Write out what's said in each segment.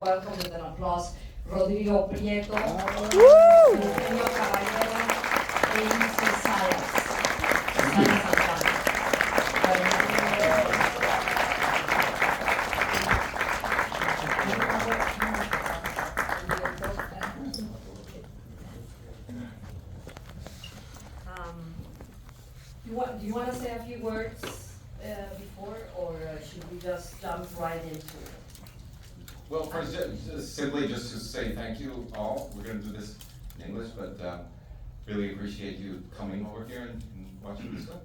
welcome with an applause Rodrigo Prieto, Eugenio Caballero, Ilse Salas. Do you want to say a few words before, or should we just jump right into it? Well, first, simply just to say thank you all. We're going to do this in English, but really appreciate you coming over here and watching this film.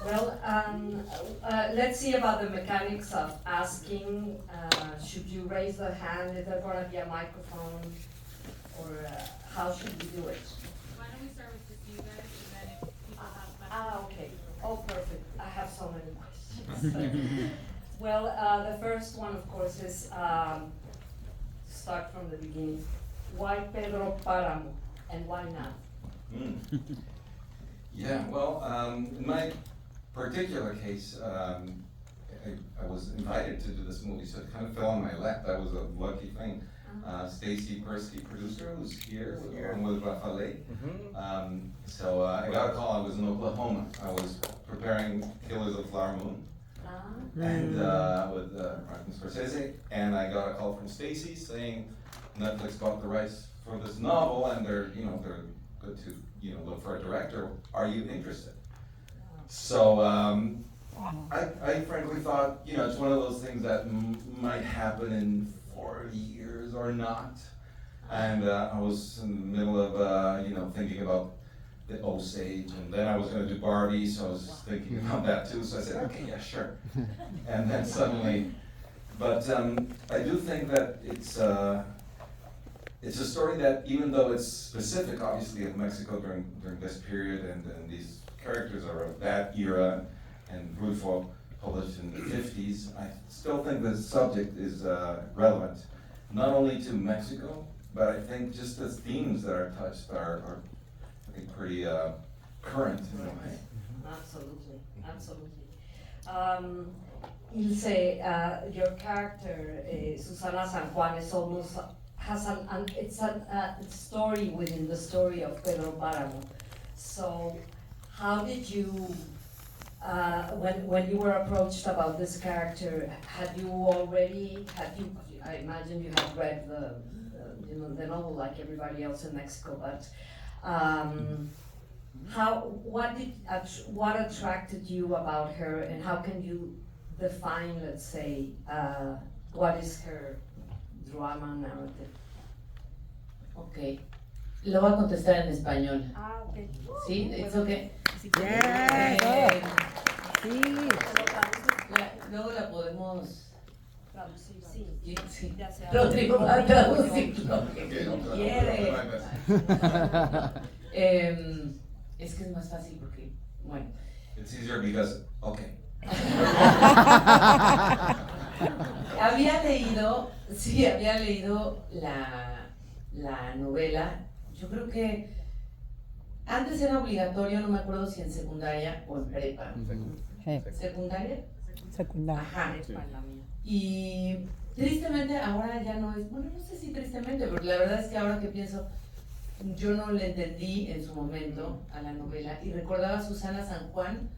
Well, let's see about the mechanics of asking. Should you raise the hand? Is there going to be a microphone? Or how should we do it? Why don't we start with just you guys, and then if people have questions. Okay. Oh, perfect. I have so many questions. Well, the first one, of course, is start from the beginning. Why Pedro Páramo, and why not? Yeah, well, in my particular case, I was invited to do this movie, so it kind of fell on my lap. That was a lucky thing. Stacy Persky, producer, who's here along with Rafael. So I got a call. I was in Oklahoma. I was preparing Killers of the Flower Moon, and with Martin Scorsese, and I got a call from Stacy saying Netflix bought the rights for this novel, and they're good to look for a director. Are you interested? So I frankly thought it's one of those things that might happen in 40 years or not, and I was in the middle of thinking about the Osage, and then I was going to do Barbie, so I was thinking about that too. So I said, okay, yeah, sure. And then suddenly, but I do think that it's a story that, even though it's specific, obviously, of Mexico during this period, and these characters are of that era, and Rulfo published in the 50s, I still think the subject is relevant, not only to Mexico, but I think just the themes that are touched are I think pretty current in a way. Absolutely, absolutely. Ilse, your character, Susana San Juan, is almost has it's a story within the story of Pedro Páramo. So, how did you, when you were approached about this character, I imagine you had read the novel like everybody else in Mexico, but what attracted you about her, and how can you define, let's say, what is her drama narrative? Ok, lo voy a contestar en español. Okay. ¿Sí? ¿It's okay? Yeah. Sí. Luego la podemos... Sí. Sí. Ya sea. Rodrigo va a traducir lo que Okay, I'll try quiere. my best. Es que es más fácil porque, bueno. It's easier because, okay. Había leído la novela. Yo creo que antes era obligatorio, no me acuerdo si en secundaria o en prepa. ¿Secundaria? Secundaria. Ajá. Y tristemente ahora ya no es, bueno, no sé si tristemente, pero la verdad es que ahora que pienso, yo no le entendí en su momento a la novela y recordaba a Susana San Juan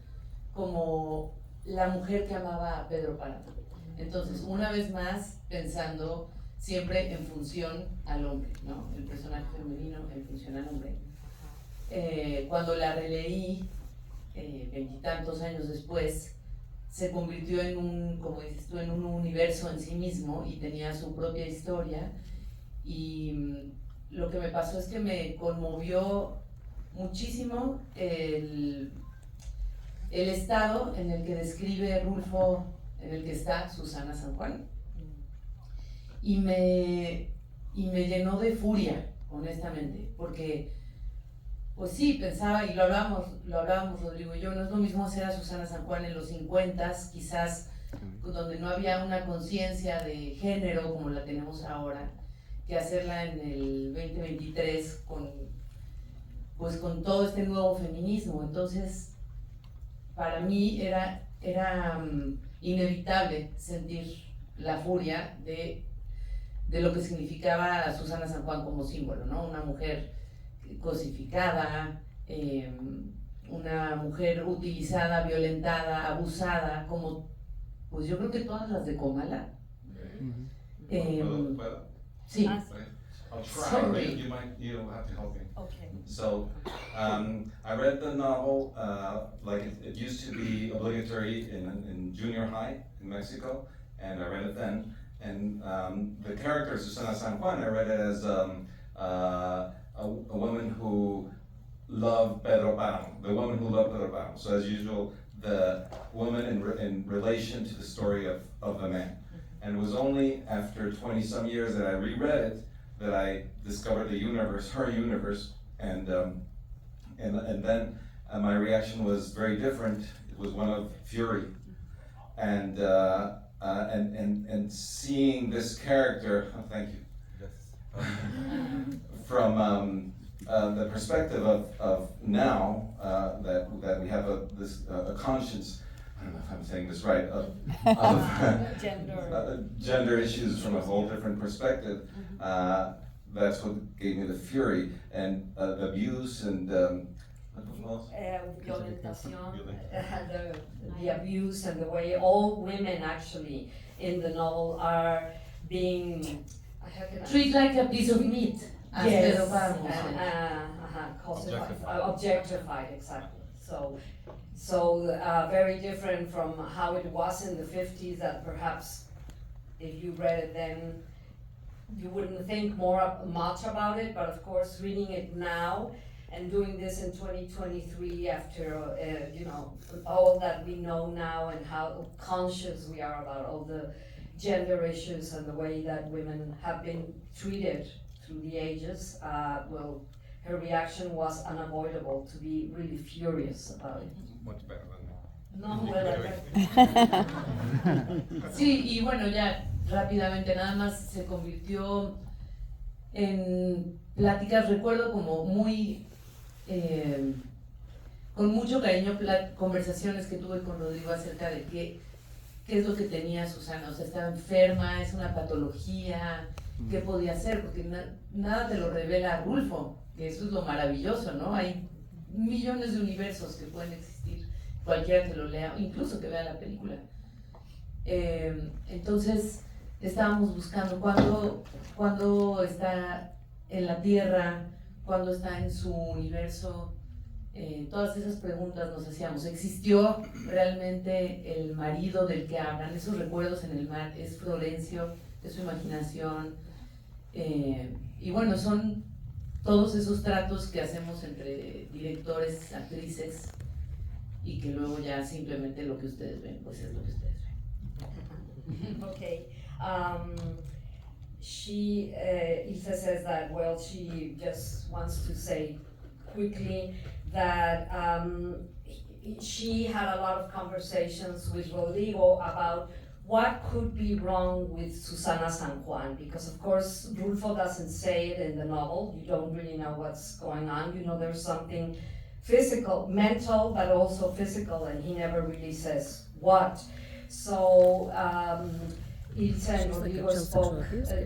como la mujer que amaba a Pedro Páramo. Entonces, una vez más, pensando siempre en función al hombre, ¿no? El personaje femenino en función al hombre. Cuando la releí, 20 y tantos años después, se convirtió en un, como dices tú, en un universo en sí mismo y tenía su propia historia. Y lo que me pasó es que me conmovió muchísimo el estado en el que describe Rulfo, en el que está Susana San Juan, y me llenó de furia, honestamente, porque pues sí, pensaba, y lo hablábamos Rodrigo y yo, no es lo mismo hacer a Susana San Juan en los 50s, quizás donde no había una conciencia de género como la tenemos ahora, que hacerla en el 2023 con todo este nuevo feminismo. Entonces, para mí era inevitable sentir la furia de lo que significaba Susana San Juan como símbolo, ¿no? Una mujer cosificada, una mujer utilizada, violentada, abusada, como pues yo creo que todas las de Comala. Sí. I'll try. Sorry. You'll have to help me. Okay. So, I read the novel, like it used to be obligatory in junior high in Mexico, and I read it then. And the character Susana San Juan, I read it as a woman who loved Pedro Páramo, the woman who loved Pedro Páramo. So as usual, the woman in relation to the story of the man. And it was only after 20 some years that I reread it that I discovered the universe, her universe, and then my reaction was very different. It was one of fury, and seeing this character. Oh, thank you. From the perspective of now that we have a conscience. I don't know if I'm saying this right, of gender issues from a whole different perspective. That's what gave me the fury and the abuse and the abuse and the way all women actually in the novel are being treated like a piece of meat. As yes, Pedro Páramo objectified, exactly. So very different from how it was in the 50s, that perhaps if you read it then you wouldn't think much about it, but of course reading it now and doing this in 2023 after all that we know now and how conscious we are about all the gender issues and the way that women have been treated through the ages, her reaction was unavoidable, to be really furious about it. much better than that. No, well, sí, y bueno, ya rápidamente nada más se convirtió en pláticas, recuerdo como muy, con mucho cariño, conversaciones que tuve con Rodrigo acerca de qué es lo que tenía Susana, o sea, estaba enferma, es una patología, qué podía hacer, porque nada te lo revela Rulfo, que eso es lo maravilloso, ¿no? Hay millones de universos que pueden existir, cualquiera que lo lea, incluso que vea la película. Entonces estábamos buscando cuándo está en la Tierra, cuándo está en su universo, todas esas preguntas nos hacíamos. ¿Existió realmente el marido del que hablan? Esos recuerdos en el mar, ¿es Florencio? ¿Es su imaginación? Y bueno, son todos esos tratos que hacemos entre directores, actrices, y que luego ya simplemente lo que ustedes ven, pues es lo que ustedes ven. Okay. Ilse says that, well, she just wants to say quickly that she had a lot of conversations with Rodrigo about what could be wrong with Susana San Juan, because of course Rulfo doesn't say it in the novel. You don't really know what's going on. You know there's something physical, mental, but also physical, and he never really says what. So Ilse and Rodrigo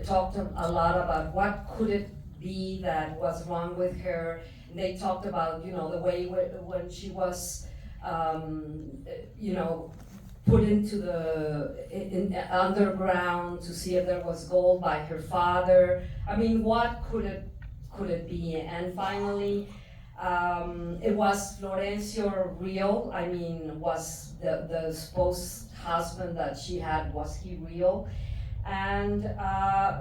talked a lot about what could it be that was wrong with her. And they talked about, the way when she was, put into the underground to see if there was gold by her father. I mean, what could it be? And finally, it was Florencio real? I mean, was the supposed husband that she had, was he real? And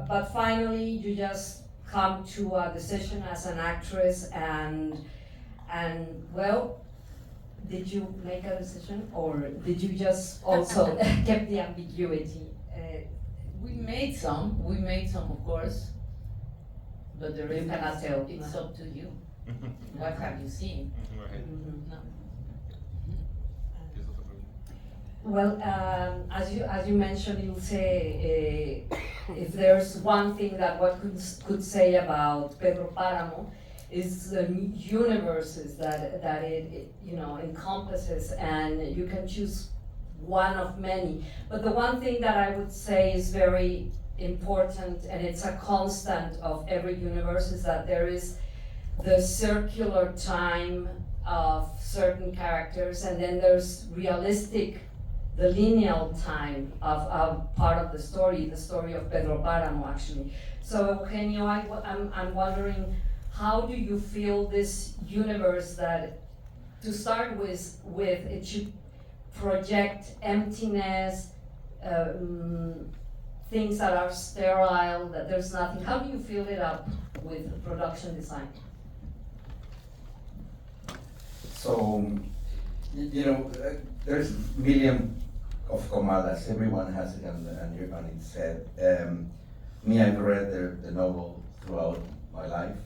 but finally, you just come to a decision as an actress, and well, did you make a decision, or did you just also keep the ambiguity? We made some, of course, but the rest cannot tell. it's up to you. What have you seen? No. Well, as you mentioned, Ilse, if there's one thing that one could say about Pedro Páramo, is the universes that it encompasses, and you can choose one of many. But the one thing that I would say is very important, and it's a constant of every universe, is that there is the circular time of certain characters, and then there's realistic, the lineal time of part of the story of Pedro Páramo, actually. So Eugenio, I'm wondering, how do you feel this universe that, to start with it should project emptiness, things that are sterile, that there's nothing. How do you fill it up with production design? So, there's a million of Comalas. Everyone has it on its head. Me, I've read the novel throughout my life,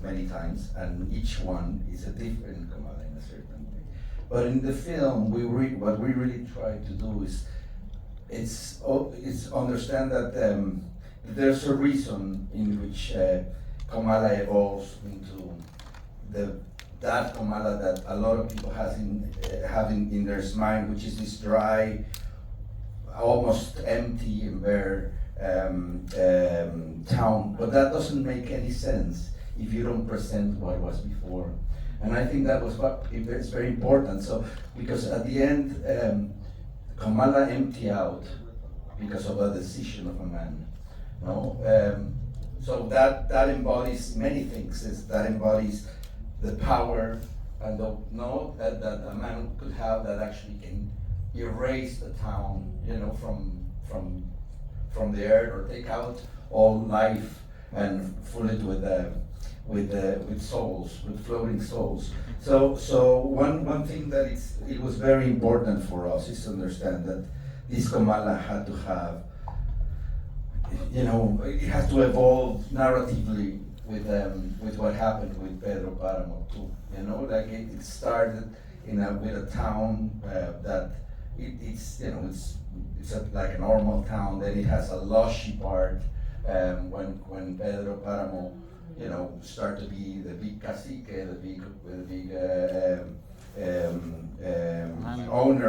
many times, and each one is a different Comala in a certain way. But in the film, what we really try to do is understand that there's a reason in which Comala evolves into that Comala that a lot of people have in their mind, which is this dry, almost empty and bare town. But that doesn't make any sense if you don't present what was before. And I think that was it's very important. So, because at the end, Comala empty out because of a decision of a man. So that embodies many things. That embodies the power and that a man could have that actually can erase the town, from the earth, or take out all life and fill it with souls, with floating souls. So one thing that it was very important for us is to understand that this Comala had to have, it has to evolve narratively with what happened with Pedro Páramo too. Like it started with a town that it's like a normal town. Then it has a lushy part when Pedro Páramo start to be the big cacique, the big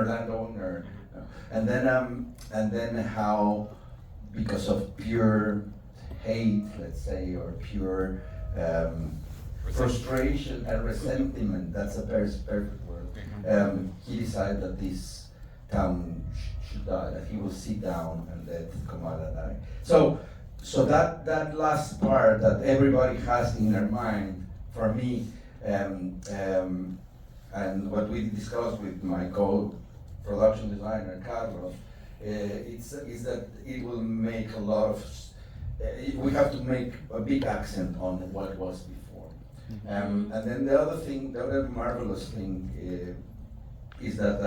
landowner, and then how, because of pure hate, let's say, or pure frustration and resentment, that's a perfect word, he decided that this town should die, that he will sit down and let Comala die. So that last part that everybody has in their mind, for me, and what we discussed with my co-production designer, Carlos, is that it will make a lot of, we have to make a big accent on what was before. And then the other marvelous thing is that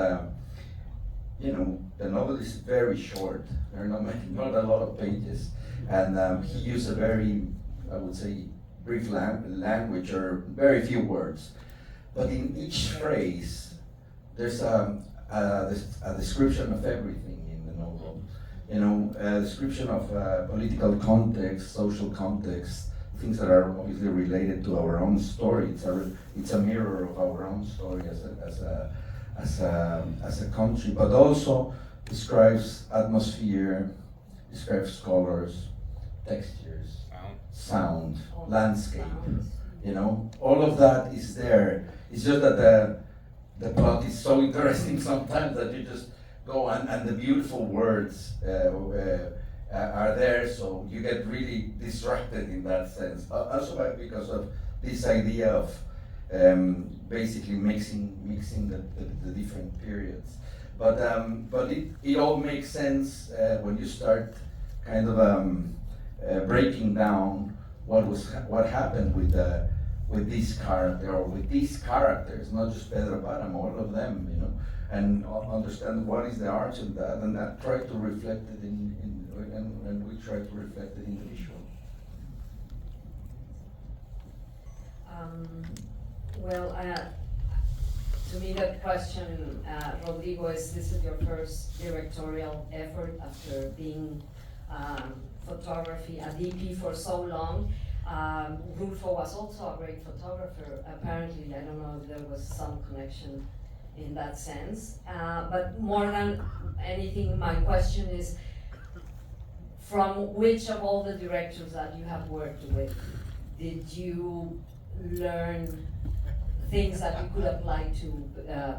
the novel is very short. There are not a lot of pages, and he used a very, I would say, brief language, or very few words. But in each phrase, there's a description of everything in the novel. A description of political context, social context, things that are obviously related to our own story. It's a mirror of our own story as a country, but also describes atmosphere, describes colors, textures, sound, landscape. All of that is there. It's just that the plot is so interesting sometimes that you just go and the beautiful words are there, so you get really distracted in that sense. Also because of this idea of basically mixing the different periods. But it all makes sense when you start kind of breaking down what happened with this character, or with these characters, not just Pedro Páramo, all of them, and understand what is the art of that, and that try to reflect it and we try to reflect it in the visual. To me that question, Rodrigo, this is your first directorial effort after being photography, a DP for so long. Rulfo was also a great photographer, apparently. I don't know if there was some connection in that sense. But more than anything, my question is, from which of all the directors that you have worked with did you learn things that you could apply to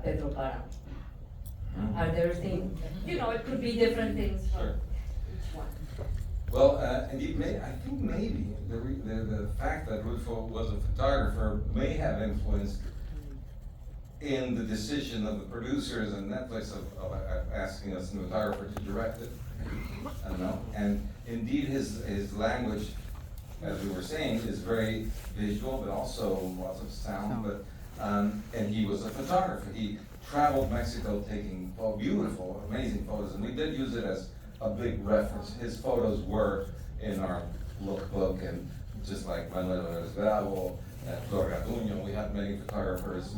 Pedro Páramo? Are there things, it could be different things for Sure. each one. Well, indeed, I think maybe the fact that Rulfo was a photographer may have influenced in the decision of the producers and Netflix of asking a cinematographer to direct it. I don't know. And indeed, his language, as we were saying, is very visual, but also lots of sound. But and he was a photographer. He traveled Mexico taking beautiful, amazing photos, and we did use it as a big reference. His photos were in our lookbook, and just like Manuel García Rulfo, Flor, we had many photographers,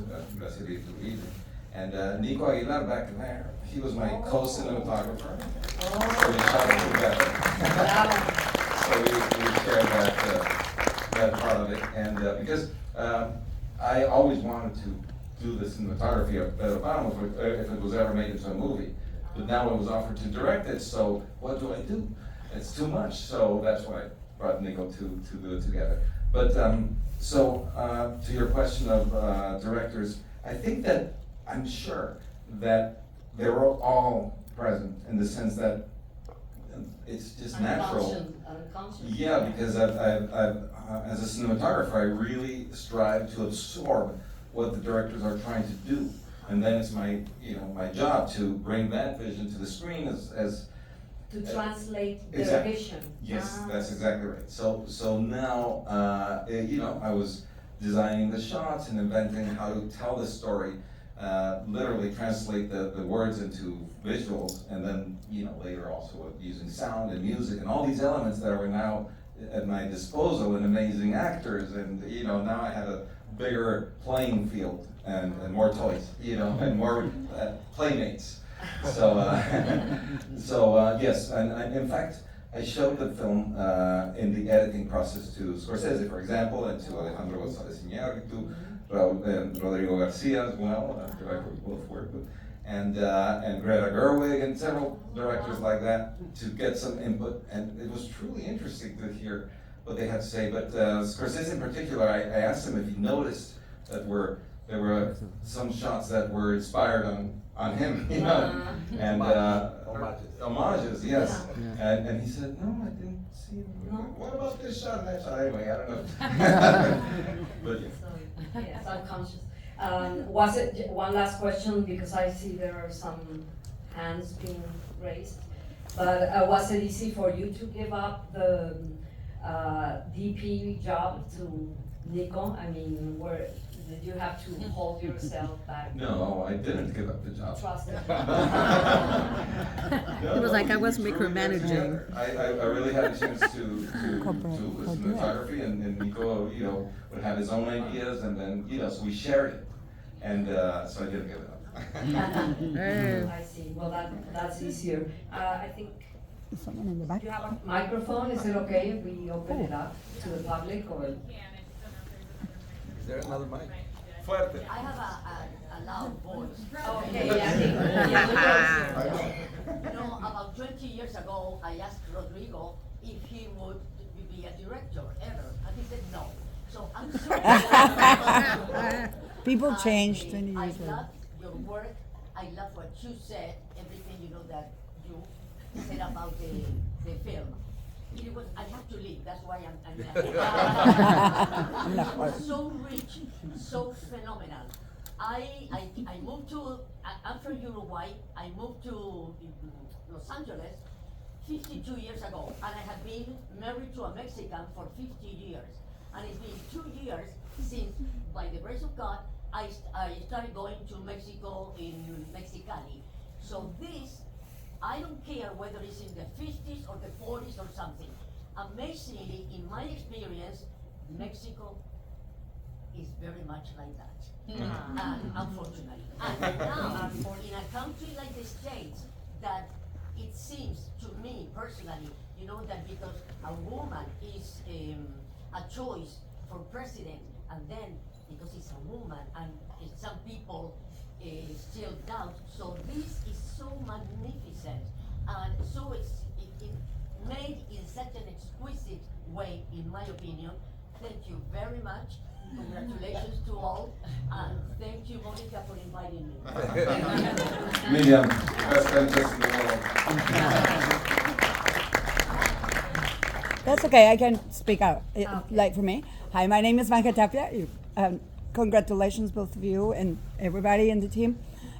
and Nico Aguilar back there. He was my co-cinematographer. So we traveled together. So we shared that part of it, and because I always wanted to do the cinematography of Pedro Páramo if it was ever made into a movie. But now I was offered to direct it, so what do I do? It's too much, so that's why I brought Nico to do it together. But to your question of directors, I think that I'm sure that they were all present in the sense that it's just natural. Unconscious. Yeah, because I've as a cinematographer, I really strive to absorb what the directors are trying to do. And then it's my job to bring that vision to the screen as to translate their exactly. vision. Yes, that's exactly right. So now, I was designing the shots and inventing how to tell the story, literally translate the words into visuals, and then, later also using sound and music and all these elements that are now at my disposal, and amazing actors, and, now I have a bigger playing field and more toys, and more playmates. So, yes, and in fact, I showed the film in the editing process to Scorsese, for example, and to Alejandro González Iñárritu, Rodrigo Garcia as well, director we both worked with, and Greta Gerwig, and several directors like that, to get some input, and it was truly interesting to hear what they had to say. But Scorsese in particular, I asked him if he noticed that there were some shots that were inspired on him, and homages, yes. And he said, no, I didn't see it. No? What about this shot and that shot? Anyway, I don't know. But yeah. So, yes, unconscious. Was it, one last question, because I see there are some hands being raised, but was it easy for you to give up the DP job to Nico? I mean, did you have to hold yourself back? No, I didn't give up the job. Trust it. It was like I was micromanaging. I really had a chance to do the cinematography, and Nico, would have his own ideas, and then, so we shared it. And so I didn't give it up. I see. Well, that's easier. I think Someone in the back. you have a microphone. Is it okay if we open it up to the public, or? Is there another mic? Fuerte. I have a loud voice. Okay, yeah. About 20 years ago, I asked Rodrigo if he would be a director ever, and he said no. So I'm sorry. People changed 20 years I ago. love your work. I love what you said, everything that you said about the film. It was, I have to leave, that's why I'm it was so rich, so phenomenal. I moved to, I'm from Uruguay, I moved to Los Angeles 52 years ago, and I have been married to a Mexican for 50 years. And it's been 2 years since, by the grace of God, I started going to Mexico in Mexicali. So this, I don't care whether it's in the 50s or the 40s or something. Amazingly, in my experience, Mexico is very much like that, unfortunately. And now, in a country like the States, that it seems to me personally, that because a woman is a choice for president, and then because it's a woman, and some people still doubt. So this is so magnificent and so it made in such an exquisite way, in my opinion. Thank you very much. Congratulations to all, and thank you, Monica, for inviting me. Miriam, the best dentist in the world. That's okay, I can speak out, Okay. like for me. Hi, my name is Vanja Tapia. Congratulations, both of you and everybody in the team.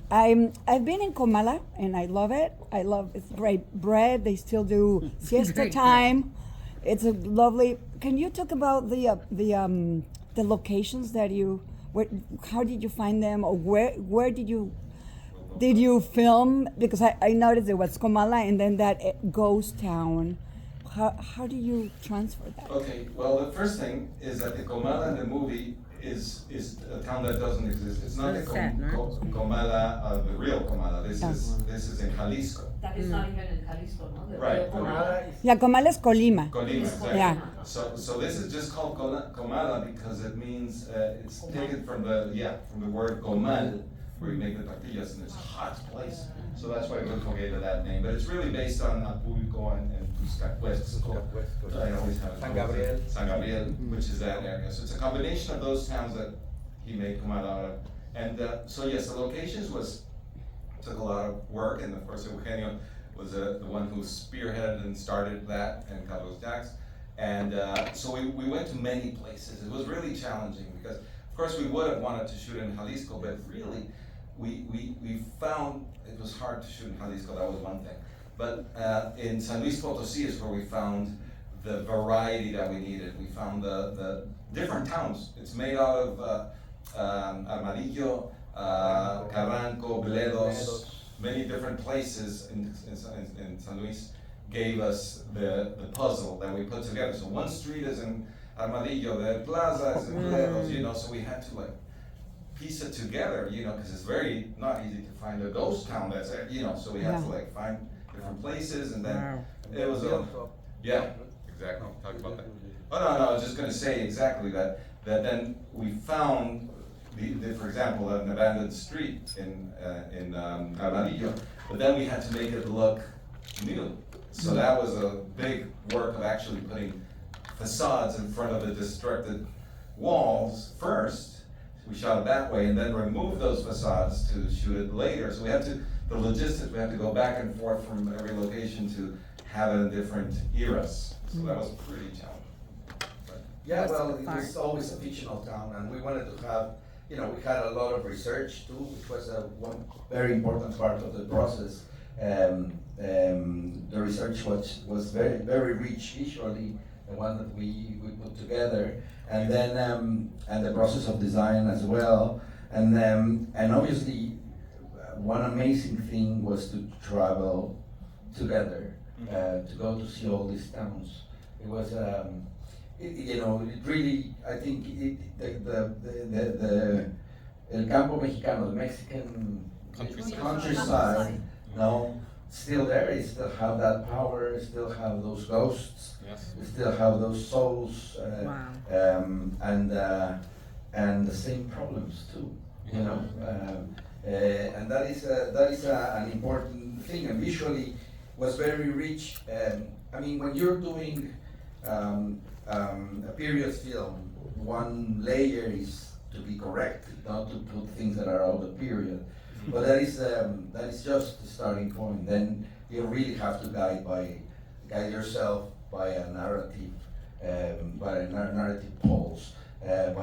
I've been in Comala and I love it. It's great bread. They still do siesta time. It's a lovely. Can you talk about the locations that how did you find them, or where did you film? Because I noticed there was Comala and then that ghost town. How do you transfer that? Okay, well, the first thing is that the Comala in the movie is a town that doesn't exist. It's not the Comala, the real Comala. This is in Jalisco. That is not even in Jalisco, no? The Right. real Comala. Yeah, Comala is Colima. Colima, exactly. Yeah. So this is just called Comala because it means it's taken from the word comal, where you make the tortillas, and it's a hot place. So that's why Rulfo gave it that name. But it's really based on Público and Tuscacuesco. I always have it. San Gabriel, which is that area. So it's a combination of those towns that he made Comala out of. And so yes, the locations took a lot of work, and of course Eugenio was the one who spearheaded and started that, and Carlos Jax. And so we went to many places. It was really challenging because, of course, we would have wanted to shoot in Jalisco, but really, we found it was hard to shoot in Jalisco. That was one thing. But in San Luis Potosí is where we found the variety that we needed. We found the different towns. It's made out of Armadillo, Carranco, Bledos, many different places in San Luis gave us the puzzle that we put together. So one street is in Armadillo, the plaza is in Bledos, so we had to piece it together, because it's very not easy to find a ghost town that's there, so we had to find different places, and then it was exactly, talk about that. Oh no, I was just gonna say exactly that then we found for example, an abandoned street in Armadillo, but then we had to make it look new. So that was a big work of actually putting facades in front of the destructed walls first. We shot it that way, and then remove those facades to shoot it later. So the logistics, we had to go back and forth from every location to have it in different eras. So that was pretty challenging. Yeah, well, it was always a fictional town, and we wanted to have, we had a lot of research too, which was one very important part of the process. The research was very, very rich visually, the one that we put together, and then and the process of design as well, and obviously one amazing thing was to travel together, to go to see all these towns. It was it really, I think el campo mexicano, the Mexican countryside, still there. You still have that power. You still have those ghosts. Yes. You still have those souls, and the same problems too. And that is an important thing. And visually, was very rich. I mean, when you're doing a period film, one layer is to be correct, not to put things that are out of period. But that is just the starting point. Then you really have to guide yourself by a narrative pulse, and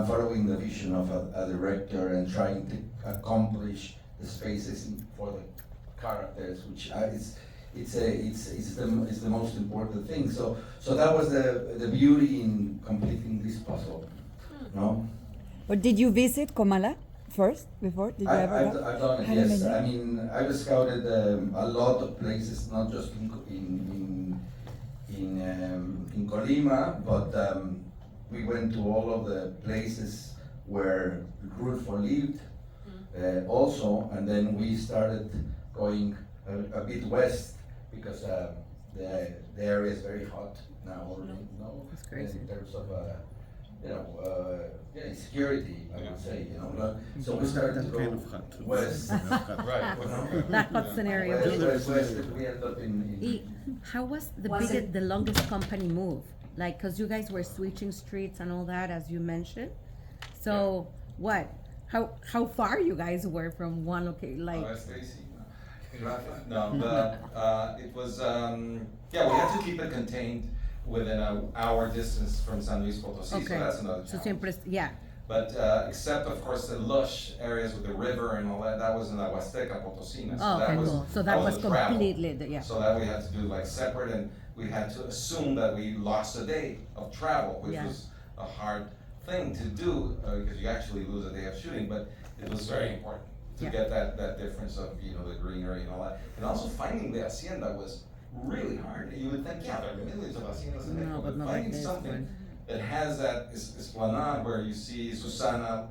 following the vision of a director and trying to accomplish the spaces for the characters, which it's the most important thing. So that was the beauty in completing this puzzle, no? But did you visit Comala first before? Did you ever I've go? done it, yes. I mean, I've scouted a lot of places, not just in Colima, but we went to all of the places where Rulfo lived, also, and then we started going a bit west because the area is very hot now already, That's crazy. in terms of insecurity, I would say, So we started to go west. Right. That hot scenario. West, we ended up in How was Was it- the longest company move? Like, cause you guys were switching streets and all that, as you mentioned. So what? How far you guys were from one location? Like, Stacy. No, it was, we had to keep it contained within an hour distance from San Luis Potosí, so okay. that's another So challenge. siempre, yeah. But except of course the lush areas with the river and all that was in the Huasteca Potosina, so Oh, that okay, was, cool. So that was the travel. completely, yeah. So that we had to do like separate, and we had to assume that we lost a day of travel, which Yeah. was a hard thing to do, because you actually lose a day of shooting, but it was very important to Yeah. get that difference of, the greenery and all that. And also finding the hacienda was really hard. You would think, there are millions of haciendas in No, Mexico, but but not like finding this something one. that has that esplanade where you see Susana's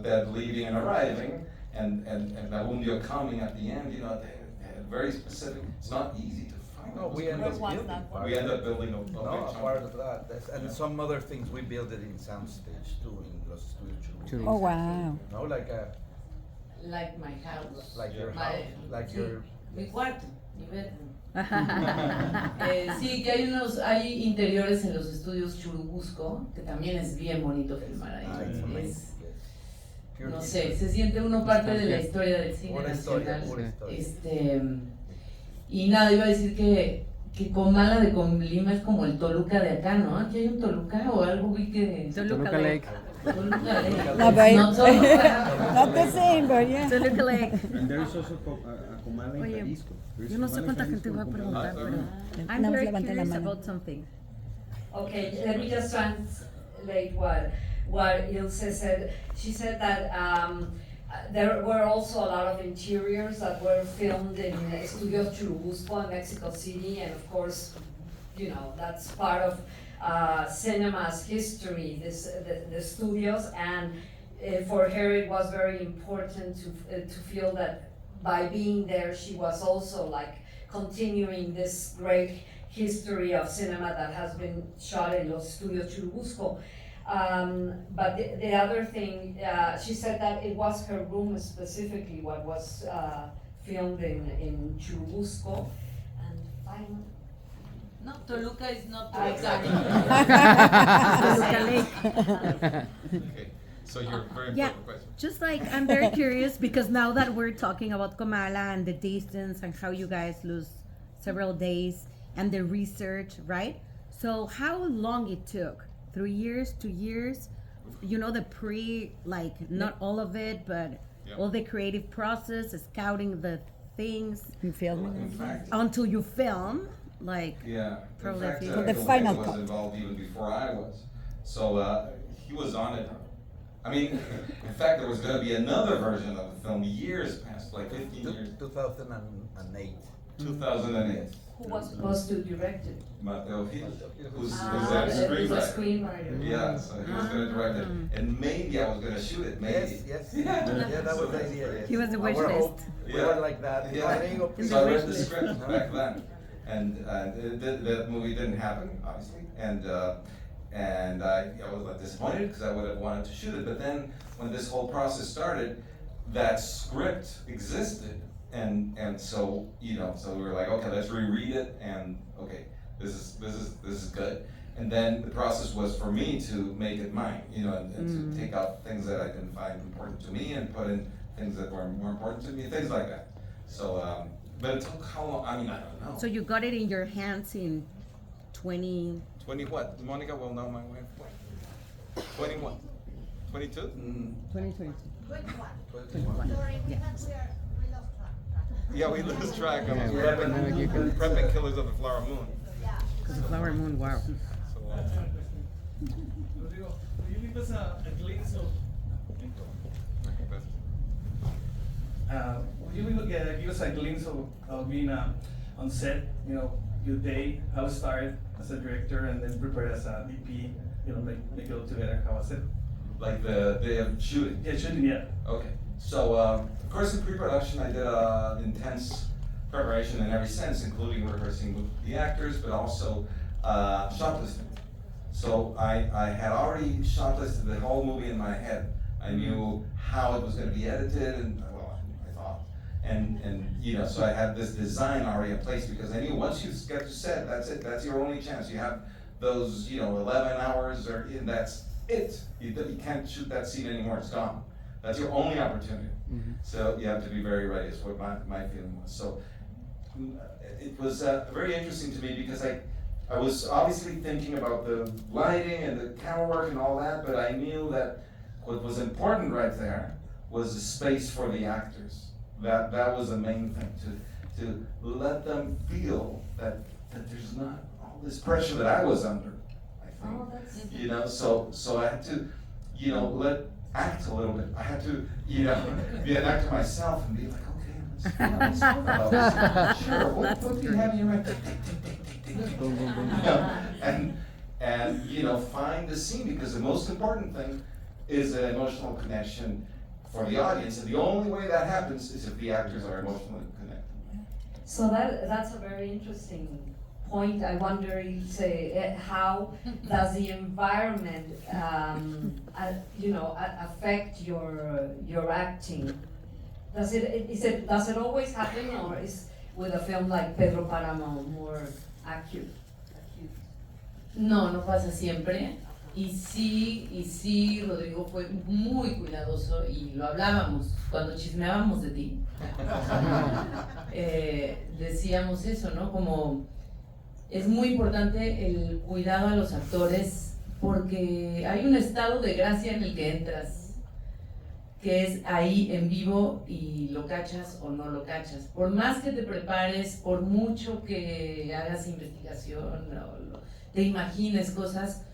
bed leaving and arriving, and Abundio coming at the end, they had very specific, it's not easy to find. No, those we end places. up building part. We end up building a big No, chunk. part of that, and some other things, we built it in soundstage too, in Los Estudios Churubusco. Oh, wow. No, like Like my house. like your My- house, like sí, your, Mi cuarto, mi bedroom. Sí, que hay interiores en los estudios Churubusco, que también es bien bonito filmar ahí. it's amazing, Es- yes. Pure no history. sé, se siente uno parte de la historia del cine Pura historia, nacional. pura historia. Y nada, iba a decir que Comala de Colima es como el Toluca de acá, ¿no? Aquí hay un Toluca o algo vi que... Toluca Lake. Toluca Lake. No, but Not so- not the same, but yeah. Toluca Lake. And there is also a Comala en Oye, Jalisco. There is yo no sé Comala en cuánta Jalisco gente va a and Comala. preguntar, pero I'm Nada más very levanten la curious mano. about something. Okay, let me just translate what Ilse said. She said that there were also a lot of interiors that were filmed in Estudios Churubusco in Mexico City, and of course, that's part of cinema's history, the studios, and for her it was very important to feel that by being there she was also like continuing this great history of cinema that has been shot in Los Estudios Churubusco. But the other thing, she said that it was her room specifically what was filmed in Churubusco. And finally, No, Toluca is not exactly. Toluca Lake. Okay, so your very Yeah, important question. just like I'm very curious because now that we're talking about Comala and the distance and how you guys lose several days and the research, right? So how long it took? 3 years, 2 years? Not all of it, but Yeah. all the creative process, scouting the things You filming In it? fact, until you film, like, yeah, in Probably fact, if you- For the Eugenio final was cut. involved even before I was. So, he was on it. I mean, in fact, there was gonna be another version of the film years past, like 15 years, 2008. 2008. Who was supposed to direct it? Mateo Gil, who's Ah, a who's a screenwriter. screenwriter. Yeah, so he was gonna direct it, and maybe I was gonna shoot it, maybe. Yes, yeah, that was the idea, yes. He was the wish Our list. hope, we were like that. Yeah. Rodrigo In So the I wish read the list. script back then, and that movie didn't happen, obviously, and I was like disappointed because I would have wanted to shoot it. But then when this whole process started, that script existed, and so so we were like, okay, let's reread it, and okay, this is good. And then the process was for me to make it mine, and to take out things that I didn't find important to me and put in things that were more important to me, things like that. So, but it took how long? I mean, I don't know. so you got it in your hands in 20. 20 what? Monica will know my wife. 21. 22? 2022. 21. Sorry, we lost track. Yeah, we lose track of Yeah, prepping Killers of the Flower Moon. Yeah. Because of Flower Moon, wow. So, Rodrigo, will you give us a glimpse of give us a glimpse of being on set, your day, how it started as a director and then prepared as a DP, make it all together, how was it? like the day of shooting. Yeah, shooting, yeah. Okay. So, of course, in pre-production, I did intense preparation in every sense, including rehearsing with the actors, but also shot listing. So I had already shot-listed the whole movie in my head. I knew how it was going to be edited, and well, I thought, and you know, so I had this design already in place because I knew once you get to set, that's it. That's your only chance. You have those, you know, 11 hours, and that's it. You can't shoot that scene anymore. It's gone. That's your only opportunity. Mm-hmm. So you have to be very ready. Is what my feeling was. So it was very interesting to me because I was obviously thinking about the lighting and the camera work and all that, but I knew that what was important right there was the space for the actors. That was the main thing, to let them feel that there's not all this pressure that I was under, I think. Oh, that's You know, so I had to, you know, act a little bit. I had to, you know, be an actor myself and be like, okay, let's talk about this. Sure, what do you have in your mind? You know, and you know, find the scene, because the most important thing is an emotional connection for the audience, and the only way that happens is if the actors are emotionally connected. So that's a very interesting point. I wonder, how does the environment, affect your acting? Does it always happen, or is with a film like Pedro Páramo more acute? No, no pasa siempre. Y sí, Rodrigo fue muy cuidadoso y lo hablábamos cuando chismeábamos de ti. Decíamos eso, ¿no? Como es muy importante el cuidado a los actores porque hay un estado de gracia en el que entras, que es ahí en vivo y lo cachas o no lo cachas. Por más que te prepares, por mucho que hagas investigación o te imagines cosas,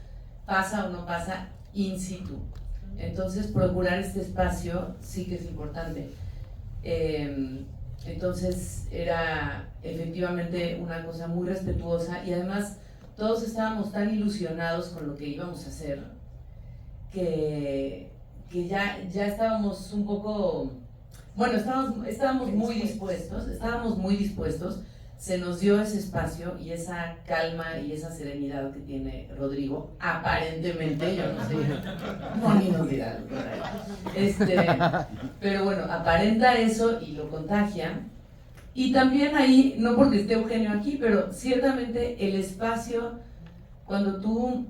pasa o no pasa in situ. Entonces procurar este espacio sí que es importante. Entonces era efectivamente una cosa muy respetuosa y además todos estábamos tan ilusionados con lo que íbamos a hacer que ya estábamos un poco, bueno, estábamos muy dispuestos, se nos dio ese espacio y esa calma y esa serenidad que tiene Rodrigo, aparentemente, yo no sé, no, ni nos dirá, pero bueno, aparenta eso y lo contagia. Y también ahí, no porque esté Eugenio aquí, pero ciertamente el espacio, cuando tú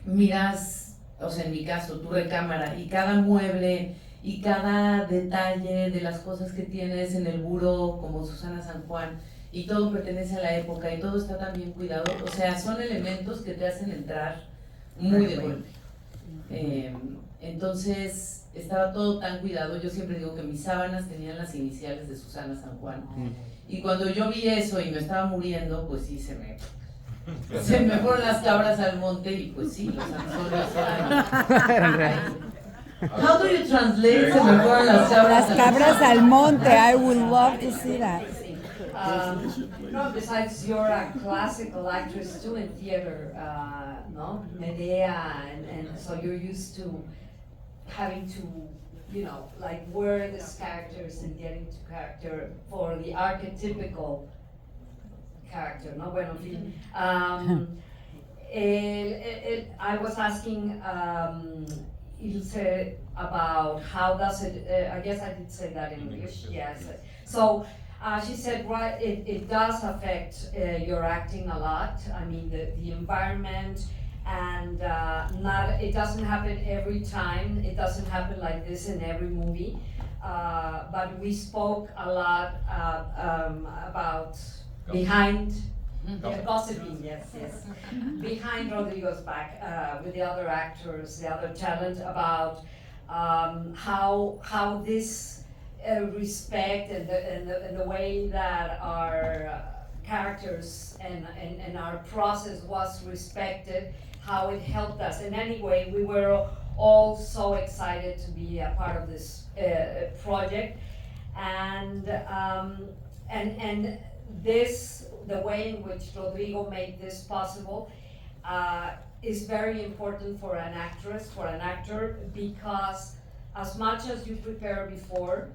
miras, o sea, en mi caso, tu recámara y cada mueble y cada detalle de las cosas que tienes en el buró, como Susana San Juan, y todo pertenece a la época y todo está tan bien cuidado, o sea, son elementos que te hacen entrar muy de golpe. Entonces, estaba todo tan cuidado. Yo siempre digo que mis sábanas tenían las iniciales de Susana San Juan. Y cuando yo vi eso y me estaba muriendo, pues sí, se me fueron las cabras al monte y pues sí, los anzones eran... How do you translate se me fueron las cabras al monte? I would love to see that. No, besides you're a classical actress too in theater, no? Medea, and so you're used to having to, like wear these characters and getting to character for the archetypical character, no? Bueno, en fin. I was asking Ilse about how does it, I guess I did say that in English, yes. So, she said, right, it does affect your acting a lot. I mean, the environment, and it doesn't happen every time. It doesn't happen like this in every movie. But we spoke a lot about behind, gossiping, yes. Behind Rodrigo's back, with the other actors, the other talent, about how this respect and the way that our characters and our process was respected, how it helped us. And anyway, we were all so excited to be a part of this project, and this, the way in which Rodrigo made this possible, is very important for an actress, for an actor, because as much as you prepare before,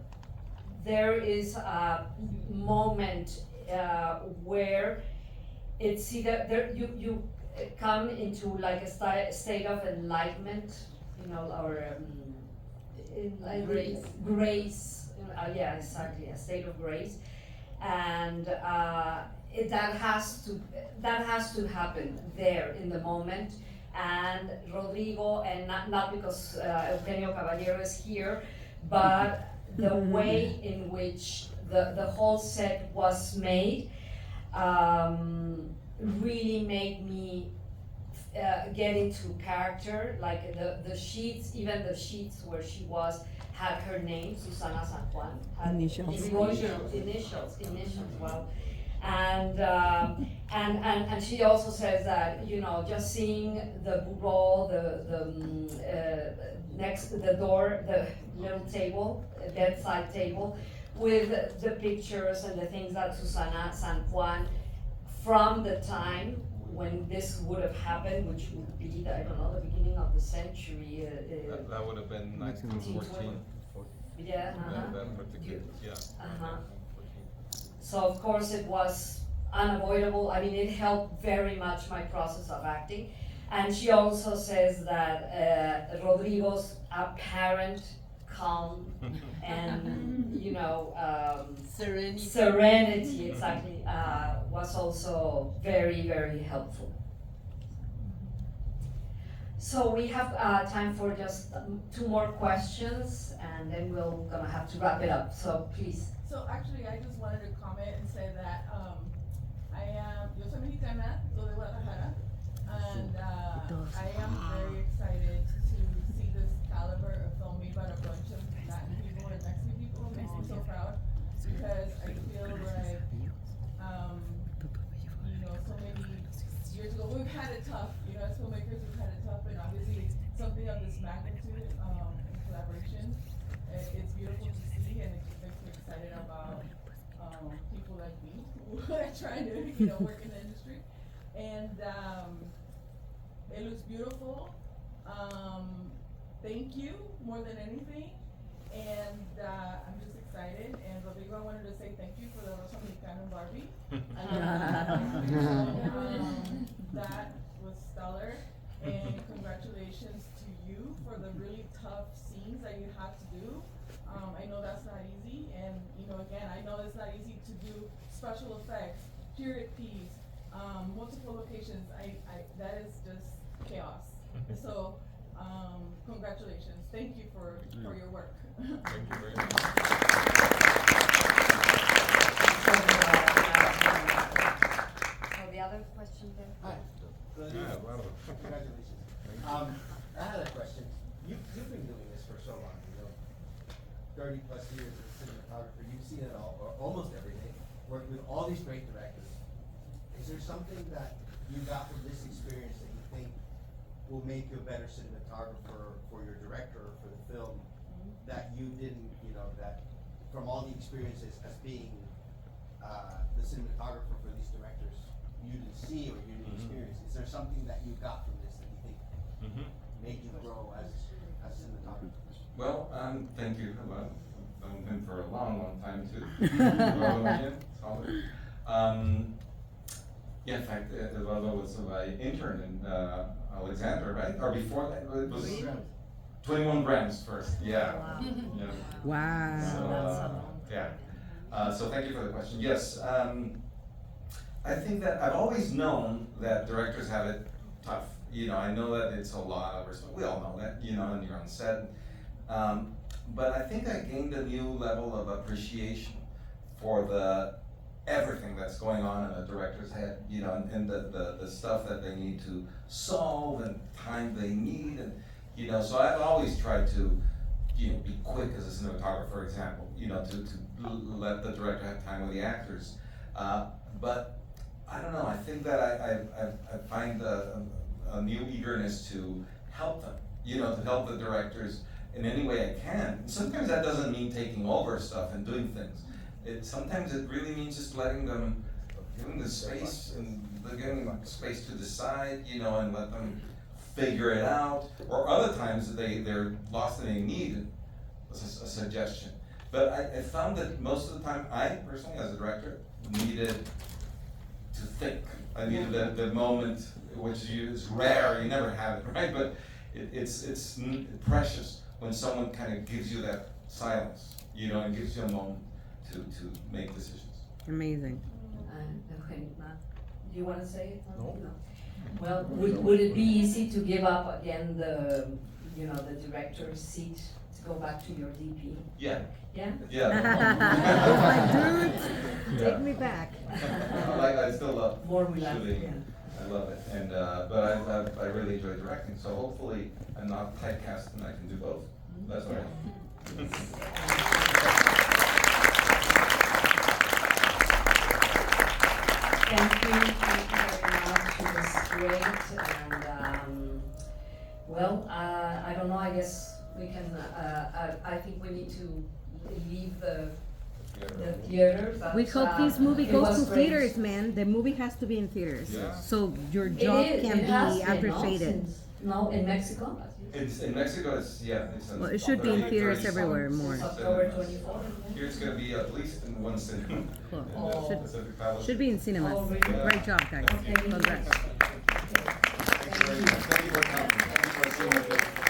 there is a moment where it's either come into like a state of enlightenment, or grace. Yeah, exactly, a state of grace, and that has to happen there in the moment. And Rodrigo, and not because Eugenio Caballero is here, but the way in which the whole set was made really made me get into character. Like the sheets, even the sheets where she was, had her name, Susana San Juan. Had Initials. Initials, well. And she also says that, just seeing the bureau, next to the door, the little table, bedside table, with the pictures and the things that Susana San Juan, from the time when this would have happened, which would be, I don't know, the beginning of the century. That would have been 1914. Yeah. That particular, yeah. So of course it was unavoidable. I mean, it helped very much my process of acting. And she also says that Rodrigo's apparent calm and serenity exactly was also very, very helpful. So we have time for just 2 more questions, and then we're gonna have to wrap it up. So please. So actually, I just wanted to comment and say that yo soy mexicana, soy de GuadaLAjara, and I am very excited to see this caliber of film made by a bunch of Latin people and Mexican people. It makes me so proud, because I feel like, so many years ago, we've had it tough, as filmmakers, we've had it tough, and obviously something of this magnitude in collaboration, it's beautiful to see, and it just makes me excited about people like me who are trying to, work in the industry. And it looks beautiful. Thank you more than anything. And I'm just excited. And Rodrigo, I wanted to say thank you for the Rosa Mexicana and Barbie. That was stellar. And congratulations to you for the really tough scenes that you had to do. I know that's not easy, and again, I know it's not easy to do special effects, period piece, multiple locations. That is just chaos. So, congratulations. Thank you for your work. Thank you very much. So the other question there. Hi. Good Yeah, evening. well. Congratulations. I had a question. You've been doing this for so long, 30 plus years as a cinematographer. You've seen it all, or almost everything. Worked with all these great directors. Is there something that you got from this experience that you think will make you a better cinematographer for your director or for the film that you didn't, that from all the experiences as being the cinematographer for these directors you didn't see or you didn't experience? Is there something that you got from this that you think made you grow as a cinematographer? Well, thank you. I've known him for a long time too. Solid. Yeah, in fact, Eduardo was my intern in Alexander, right? Or before that, it was 21 grams first. Yeah. Wow. Yeah. Wow. So, so thank you for the question. Yes, I think that I've always known that directors have it tough. I know that it's a lot of responsibility. We all know that, and you're on set. But I think I gained a new level of appreciation for everything that's going on in a director's head, and the stuff that they need to solve and time they need, and so I've always tried to be quick as a cinematographer, for example, to let the director have time with the actors. But I don't know, I think that I find a new eagerness to help them, to help the directors in any way I can. Sometimes that doesn't mean taking over stuff and doing things. Sometimes it really means just letting them, giving the space and giving them space to decide, and let them figure it out. Or other times they're lost and they need a suggestion. But I found that most of the time, I personally, as a director, needed to think. I needed the moment, which is rare, you never have it, right? But it's precious when someone kind of gives you that silence, you know, and gives you a moment to make decisions. Amazing. Eugenio, do you want to say it? No. Well, would it be easy to give up again the, you know, the director's seat to go back to your DP? Yeah. Yeah? Yeah. Take me back. I still love More relaxed, shooting. yeah. I love it, and but I really enjoy directing. So hopefully I'm not typecast and I can do both. That's what I Thank you very much. It was great, and well, I don't know. I guess we can. I think we need to leave the theater. But, We hope this movie it goes was to great. theaters, man. The movie has to be in theaters. Yeah. So your It job is, can it has be been, appreciated. No, in Mexico. It's in Mexico. It's Well, it should be in theaters everywhere more. Since October 24th. Here it's gonna be at least in one cinema. Cool. In the Pacific Palace. Should be in cinemas. Oh, really? Great job, guys. Okay. Congrats.